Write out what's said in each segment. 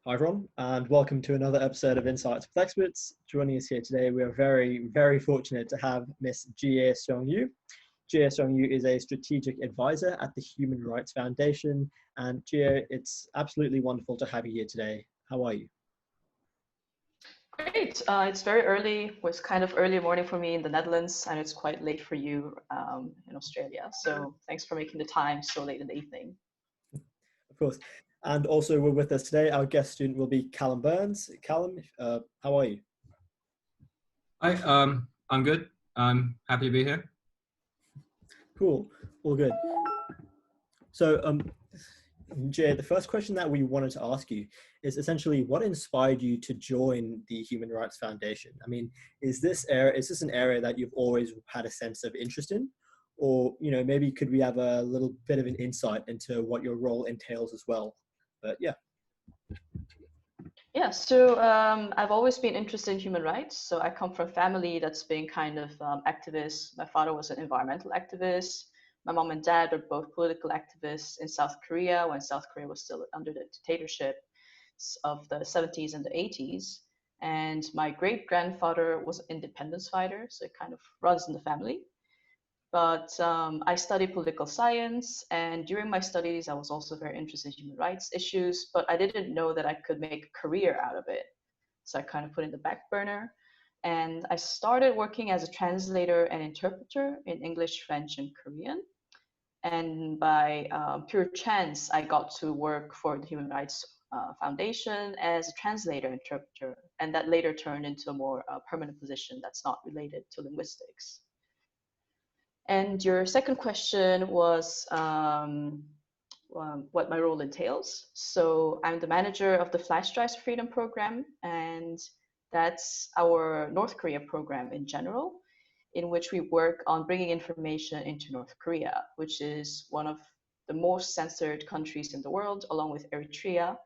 Hi everyone, and welcome to another episode of Insights with Experts. Joining us here today, we are very, very fortunate to have Miss Jiye Seong-Yu. Jiye Seong-Yu is a strategic advisor at the Human Rights Foundation. And Jiye, it's absolutely wonderful to have you here today. How are you? Great. It's very early. It's kind of early morning for me in the Netherlands, and it's quite late for you in Australia. So thanks for making the time so late in the evening. Of course. And also we're with us today, our guest student will be Callum Burns. Callum, how are you? Hi, I'm good. I'm happy to be here. Cool, all good. So, Jay, the first question that we wanted to ask you is essentially what inspired you to join the Human Rights Foundation? I mean, is this an area that you've always had a sense of interest in? Or, maybe could we have a little bit of an insight into what your role entails as well? But yeah. Yeah, so I've always been interested in human rights. So I come from a family that's been kind of activists. My father was an environmental activist. My mom and dad are both political activists in South Korea when South Korea was still under the dictatorship of the 70s and the 80s. And my great-grandfather was an independence fighter, so it kind of runs in the family. But I studied political science, and during my studies, I was also very interested in human rights issues, but I didn't know that I could make a career out of it. So I kind of put it in the back burner. And I started working as a translator and interpreter in English, French, and Korean. And by pure chance, I got to work for the Human Rights Foundation as a translator interpreter. And that later turned into a more permanent position that's not related to linguistics. And your second question was what my role entails. So I'm the manager of the Flash Drives for Freedom program, and that's our North Korea program in general, in which we work on bringing information into North Korea, which is one of the most censored countries in the world, along with Eritrea.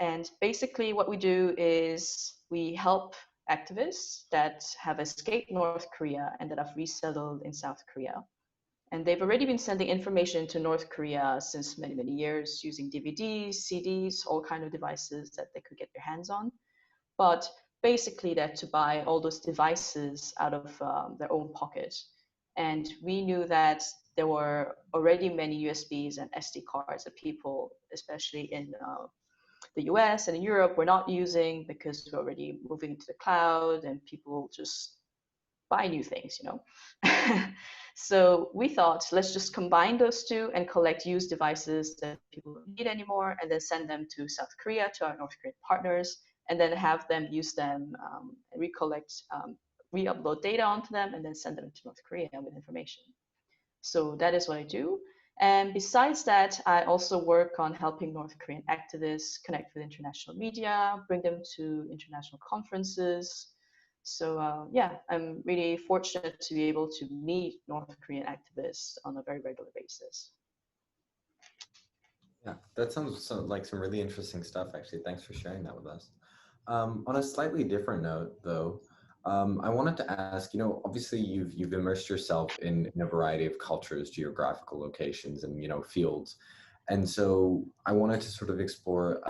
And basically what we do is we help activists that have escaped North Korea and that have resettled in South Korea. And they've already been sending information to North Korea since many, many years using DVDs, CDs, all kind of devices that they could get their hands on. But basically they had to buy all those devices out of their own pocket. And we knew that there were already many USBs and SD cards that people, especially in the US and in Europe, we're not using because we're already moving into the cloud and people just buy new things, So we thought, let's just combine those two and collect used devices that people don't need anymore and then send them to South Korea, to our North Korean partners, and then have them use them, re-upload data onto them, and then send them to North Korea with information. So that is what I do. And besides that, I also work on helping North Korean activists connect with international media, bring them to international conferences. So yeah, I'm really fortunate to be able to meet North Korean activists on a very regular basis. Yeah, that sounds like some really interesting stuff, actually. Thanks for sharing that with us. On a slightly different note, though, I wanted to ask, obviously you've immersed yourself in a variety of cultures, geographical locations, and, fields. And so I wanted to sort of explore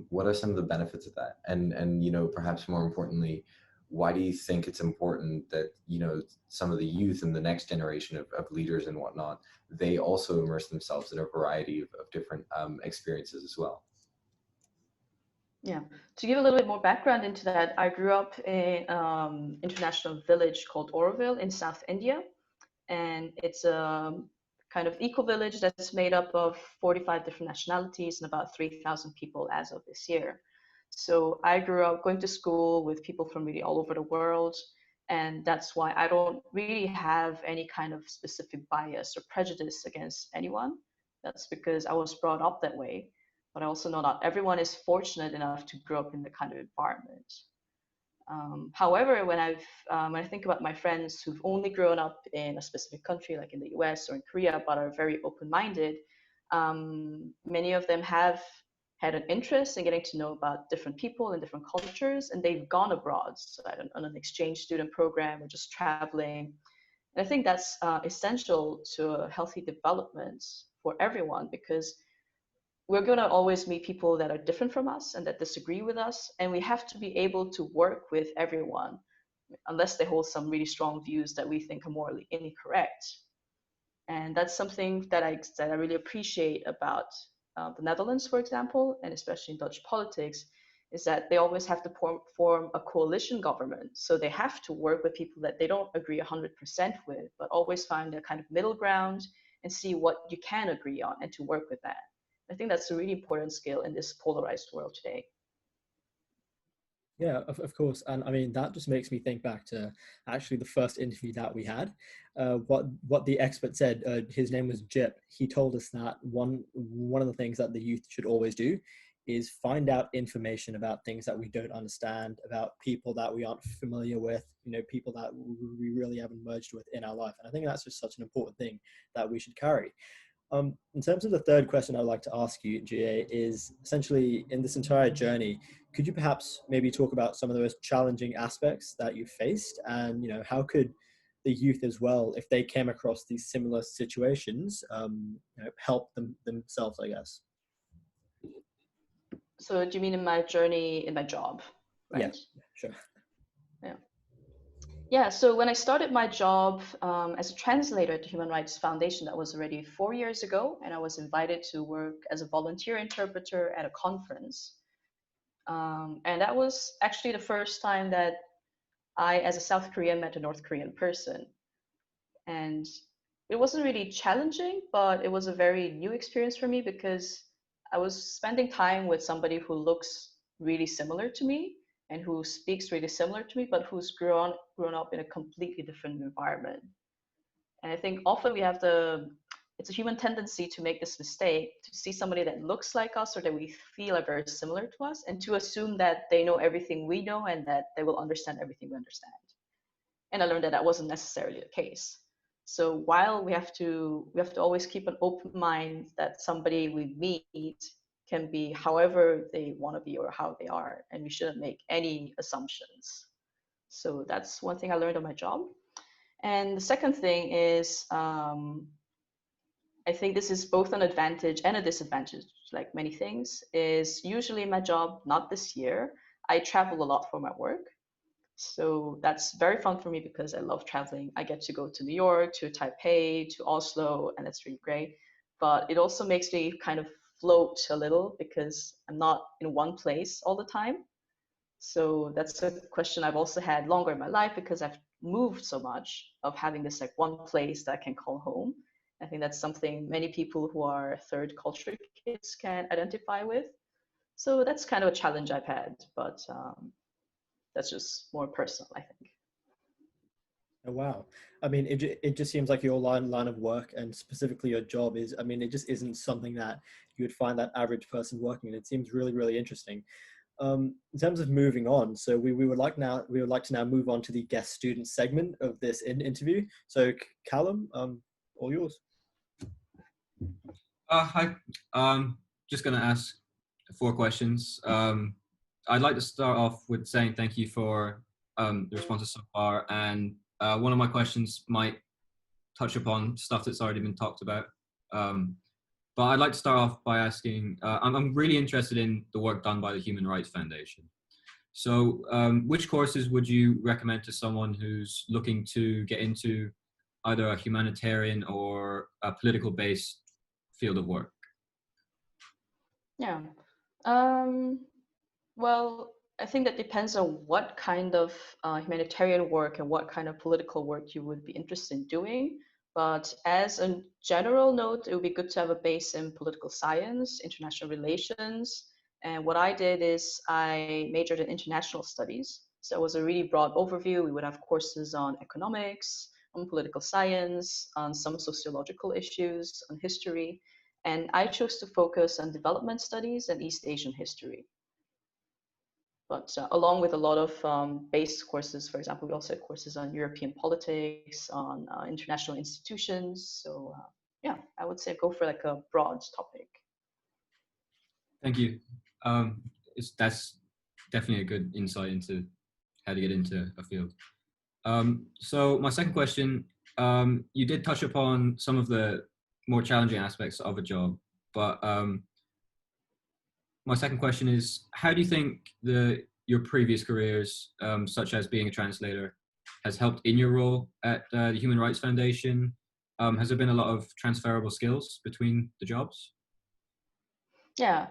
what are some of the benefits of that? And perhaps more importantly, why do you think it's important that, some of the youth and the next generation of leaders and whatnot, they also immerse themselves in a variety of different experiences as well? Yeah, to give a little bit more background into that, I grew up in an international village called Oroville in South India. And it's a kind of eco-village that's made up of 45 different nationalities and about 3,000 people as of this year. So I grew up going to school with people from really all over the world. And that's why I don't really have any kind of specific bias or prejudice against anyone. That's because I was brought up that way. But I also know not everyone is fortunate enough to grow up in the kind of environment. However, when I think about my friends who've only grown up in a specific country, like in the US or in Korea, but are very open-minded, many of them have had an interest in getting to know about different people and different cultures, and they've gone abroad, so on an exchange student program or just traveling. And I think that's essential to a healthy development for everyone, because we're going to always meet people that are different from us and that disagree with us, and we have to be able to work with everyone unless they hold some really strong views that we think are morally incorrect. And that's something that I really appreciate about the Netherlands, for example, and especially in Dutch politics, is that they always have to form a coalition government. So they have to work with people that they don't agree 100% with, but always find a kind of middle ground and see what you can agree on and to work with that. I think that's a really important skill in this polarized world today. Yeah, of course. And I mean, that just makes me think back to actually the first interview that we had. What the expert said, his name was Jip. He told us that one of the things that the youth should always do is find out information about things that we don't understand, about people that we aren't familiar with, people that we really haven't merged with in our life. And I think that's just such an important thing that we should carry. In terms of the third question I'd like to ask you, Jiye, is essentially in this entire journey, could you perhaps maybe talk about some of the most challenging aspects that you faced, and how could the youth as well, if they came across these similar situations, help themselves, I guess? So do you mean in my journey in my job, right? Yeah, sure. Yeah, so when I started my job as a translator at the Human Rights Foundation, that was already 4 years ago, and I was invited to work as a volunteer interpreter at a conference. And that was actually the first time that I, as a South Korean, met a North Korean person. And it wasn't really challenging, but it was a very new experience for me because I was spending time with somebody who looks really similar to me and who speaks really similar to me, but who's grown up in a completely different environment. And I think often it's a human tendency to make this mistake, to see somebody that looks like us or that we feel are very similar to us, and to assume that they know everything we know and that they will understand everything we understand. And I learned that that wasn't necessarily the case. So while we have to always keep an open mind that somebody we meet can be however they want to be or how they are, and we shouldn't make any assumptions. So that's one thing I learned on my job. And the second thing is, I think this is both an advantage and a disadvantage, like many things, is usually in my job, not this year, I travel a lot for my work. So that's very fun for me because I love traveling. I get to go to New York, to Taipei, to Oslo, and that's really great. But it also makes me kind of float a little because I'm not in one place all the time. So that's a question I've also had longer in my life because I've moved so much, of having this like one place that I can call home. I think that's something many people who are third culture kids can identify with. So that's kind of a challenge I've had, but that's just more personal, I think. Oh, wow. I mean, it just seems like your line of work, and specifically your job, is, I mean, it just isn't something that you would find that average person working in. It seems really, really interesting. In terms of moving on, so we would like to now move on to the guest student segment of this interview. So Callum, all yours. Hi. Just going to ask 4 questions. I'd like to start off with saying thank you for the responses so far. And one of my questions might touch upon stuff that's already been talked about. But I'd like to start off by asking, I'm really interested in the work done by the Human Rights Foundation. So which courses would you recommend to someone who's looking to get into either a humanitarian or a political-based field of work? Yeah. Well, I think that depends on what kind of humanitarian work and what kind of political work you would be interested in doing. But as a general note, it would be good to have a base in political science, international relations. And what I did is I majored in international studies. So it was a really broad overview. We would have courses on economics, on political science, on some sociological issues, on history. And I chose to focus on development studies and East Asian history. But along with a lot of base courses, for example, we also had courses on European politics, on international institutions. So yeah, I would say go for like a broad topic. Thank you. That's definitely a good insight into how to get into a field. So my second question, you did touch upon some of the more challenging aspects of a job, but my second question is, how do you think your previous careers, such as being a translator, has helped in your role at the Human Rights Foundation? Has there been a lot of transferable skills between the jobs? Yeah,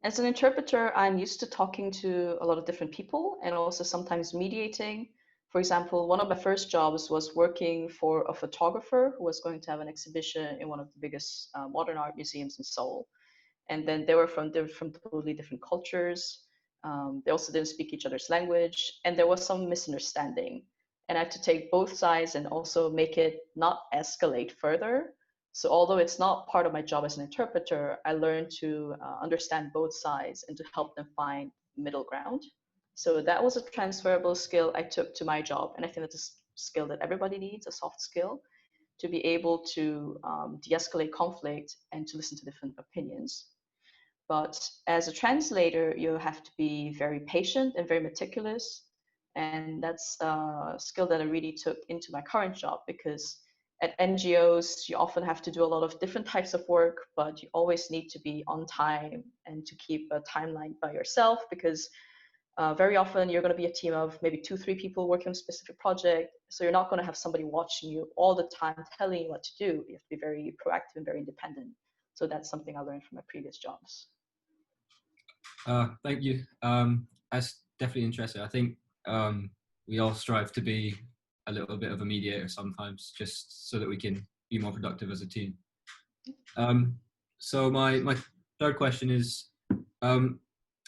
as an interpreter, I'm used to talking to a lot of different people and also sometimes mediating. For example, one of my first jobs was working for a photographer who was going to have an exhibition in one of the biggest modern art museums in Seoul. And then they were from totally different cultures. They also didn't speak each other's language, and there was some misunderstanding. And I had to take both sides and also make it not escalate further. So although it's not part of my job as an interpreter, I learned to understand both sides and to help them find middle ground. So that was a transferable skill I took to my job. And I think that's a skill that everybody needs, a soft skill, to be able to de-escalate conflict and to listen to different opinions. But as a translator, you have to be very patient and very meticulous. And that's a skill that I really took into my current job, because at NGOs, you often have to do a lot of different types of work, but you always need to be on time and to keep a timeline by yourself, because very often you're going to be a team of maybe 2-3 people working on a specific project. So you're not going to have somebody watching you all the time telling you what to do. You have to be very proactive and very independent. So that's something I learned from my previous jobs. Thank you. That's definitely interesting. I think we all strive to be a little bit of a mediator sometimes, just so that we can be more productive as a team. So my third question is,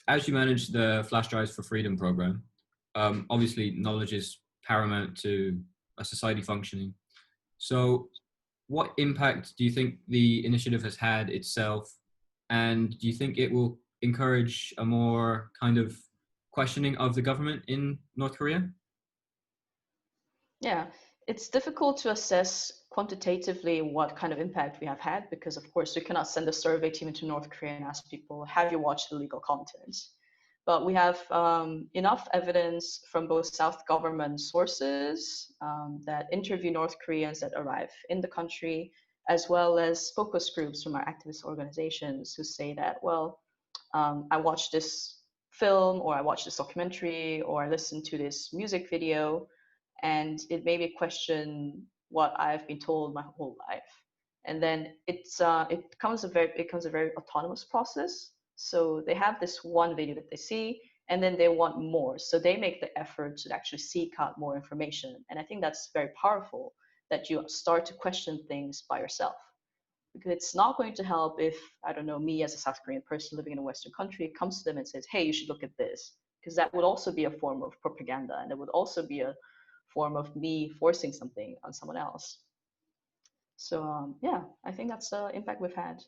as you manage the Flash Drives for Freedom program, obviously knowledge is paramount to a society functioning. So what impact do you think the initiative has had itself, and do you think it will encourage a more kind of questioning of the government in North Korea? Yeah, it's difficult to assess quantitatively what kind of impact we have had, because of course we cannot send a survey team into North Korea and ask people, have you watched illegal content? But we have enough evidence from both South government sources that interview North Koreans that arrive in the country, as well as focus groups from our activist organizations who say that, well, I watched this film, or I watched this documentary, or I listened to this music video, and it made me question what I've been told my whole life. And then it becomes a very autonomous process. So they have this one video that they see, and then they want more. So they make the effort to actually seek out more information. And I think that's very powerful, that you start to question things by yourself. Because it's not going to help if, I don't know, me as a South Korean person living in a Western country comes to them and says, hey, you should look at this. Because that would also be a form of propaganda, and it would also be a form of me forcing something on someone else. So yeah, I think that's the impact we've had.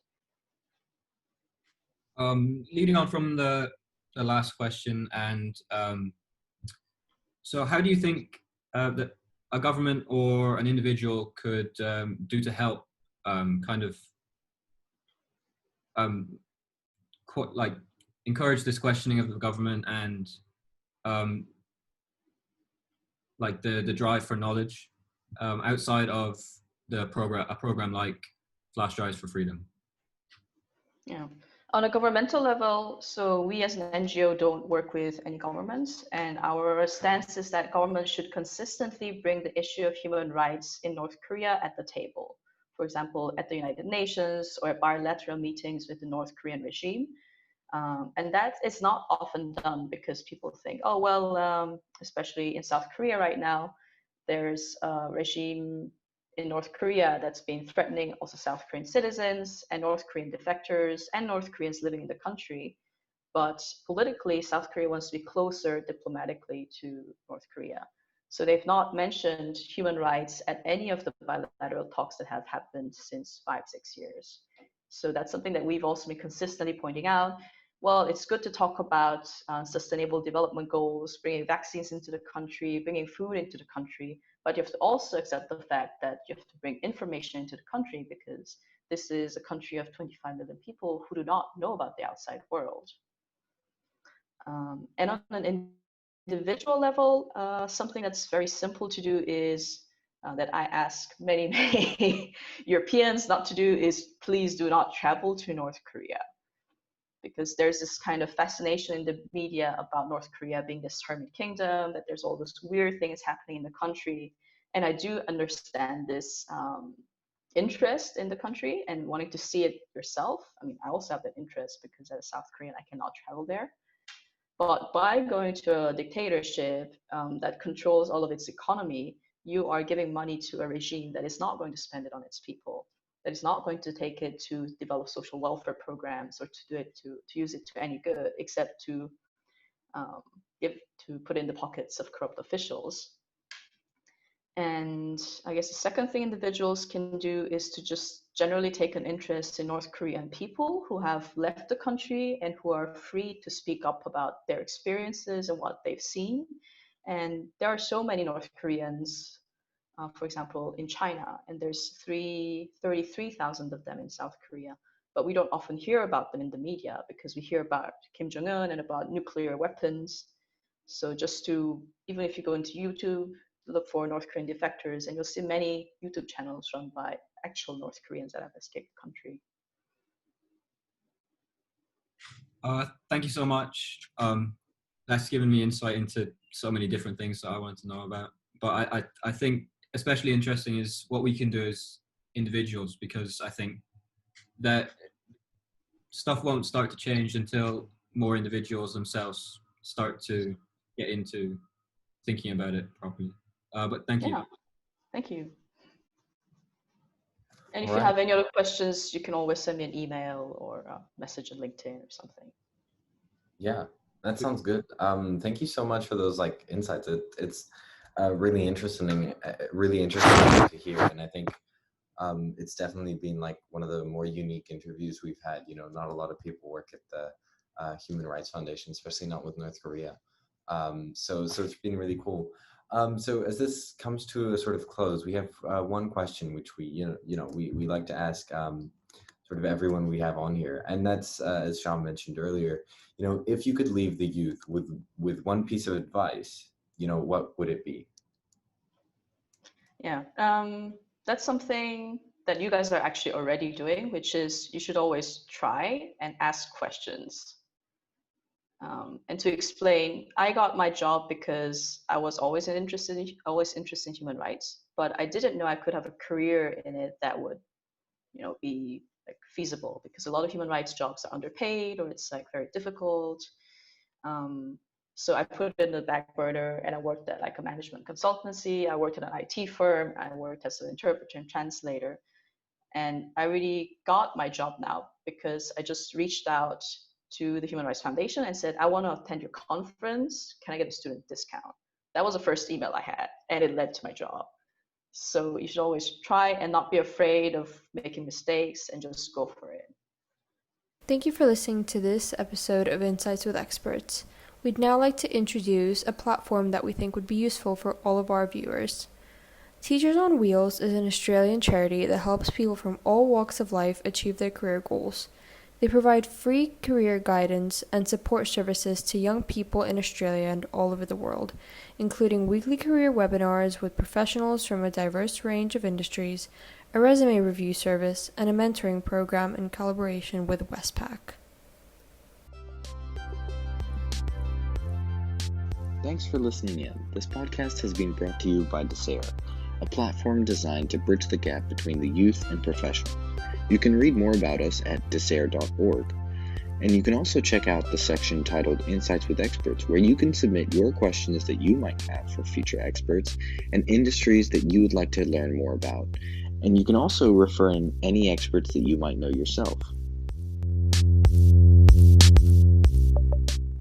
Leading on from the last question, and so how do you think that a government or an individual could do to help kind of like encourage this questioning of the government and like the drive for knowledge outside of a program like Flash Drives for Freedom? Yeah. On a governmental level, so we as an NGO don't work with any governments, and our stance is that governments should consistently bring the issue of human rights in North Korea at the table. For example, at the United Nations or at bilateral meetings with the North Korean regime. And that is not often done because people think, oh, well, especially in South Korea right now, there's a regime in North Korea that's been threatening also South Korean citizens and North Korean defectors and North Koreans living in the country. But politically, South Korea wants to be closer diplomatically to North Korea. So they've not mentioned human rights at any of the bilateral talks that have happened since 5-6 years. So that's something that we've also been consistently pointing out. Well, it's good to talk about sustainable development goals, bringing vaccines into the country, bringing food into the country, but you have to also accept the fact that you have to bring information into the country, because this is a country of 25 million people who do not know about the outside world. And on an individual level, something that's very simple to do is that I ask many Europeans not to do is, please do not travel to North Korea. because there's this kind of fascination in the media about North Korea being this hermit kingdom, that there's all those weird things happening in the country. And I do understand this interest in the country and wanting to see it yourself. I mean, I also have that interest because as a South Korean, I cannot travel there. But by going to a dictatorship that controls all of its economy, you are giving money to a regime that is not going to spend it on its people, that is not going to take it to develop social welfare programs or to do it to use it to any good, except to put in the pockets of corrupt officials. And I guess the second thing individuals can do is to just generally take an interest in North Korean people who have left the country and who are free to speak up about their experiences and what they've seen. And there are so many North Koreans, for example, in China, and there's 33,000 of them in South Korea. But we don't often hear about them in the media because we hear about Kim Jong-un and about nuclear weapons. So even if you go into YouTube, look for North Korean defectors, and you'll see many YouTube channels run by actual North Koreans that have escaped the country. Thank you so much. That's given me insight into so many different things that I wanted to know about. But I think especially interesting is what we can do as individuals, because I think that stuff won't start to change until more individuals themselves start to get into thinking about it properly. But thank you. Thank you. And if you have any other questions, you can always send me an email or a message on LinkedIn or something. Yeah, that sounds good. Thank you so much for those insights. It's really interesting to hear, and I think it's definitely been one of the more unique interviews we've had. Not a lot of people work at the Human Rights Foundation, especially not with North Korea. So it's been really cool. So as this comes to a sort of close, we have one question which we like to ask sort of everyone we have on here, and that's as Sean mentioned earlier. If you could leave the youth with one piece of advice, what would it be? Yeah, that's something that you guys are actually already doing, which is you should always try and ask questions. And to explain, I got my job because I was always interested in human rights, but I didn't know I could have a career in it that would, be feasible, because a lot of human rights jobs are underpaid or it's very difficult. So I put it in the back burner and I worked at a management consultancy. I worked at an IT firm. I worked as an interpreter and translator. And I really got my job now because I just reached out to the Human Rights Foundation and said, I want to attend your conference. Can I get a student discount? That was the first email I had, and it led to my job. So you should always try and not be afraid of making mistakes and just go for it. Thank you for listening to this episode of Insights with Experts. We'd now like to introduce a platform that we think would be useful for all of our viewers. Teachers on Wheels is an Australian charity that helps people from all walks of life achieve their career goals. They provide free career guidance and support services to young people in Australia and all over the world, including weekly career webinars with professionals from a diverse range of industries, a resume review service, and a mentoring program in collaboration with Westpac. Thanks for listening in. This podcast has been brought to you by DSARE, a platform designed to bridge the gap between the youth and professionals. You can read more about us at DSARE.org, and you can also check out the section titled Insights with Experts, where you can submit your questions that you might have for future experts and industries that you would like to learn more about. And you can also refer in any experts that you might know yourself.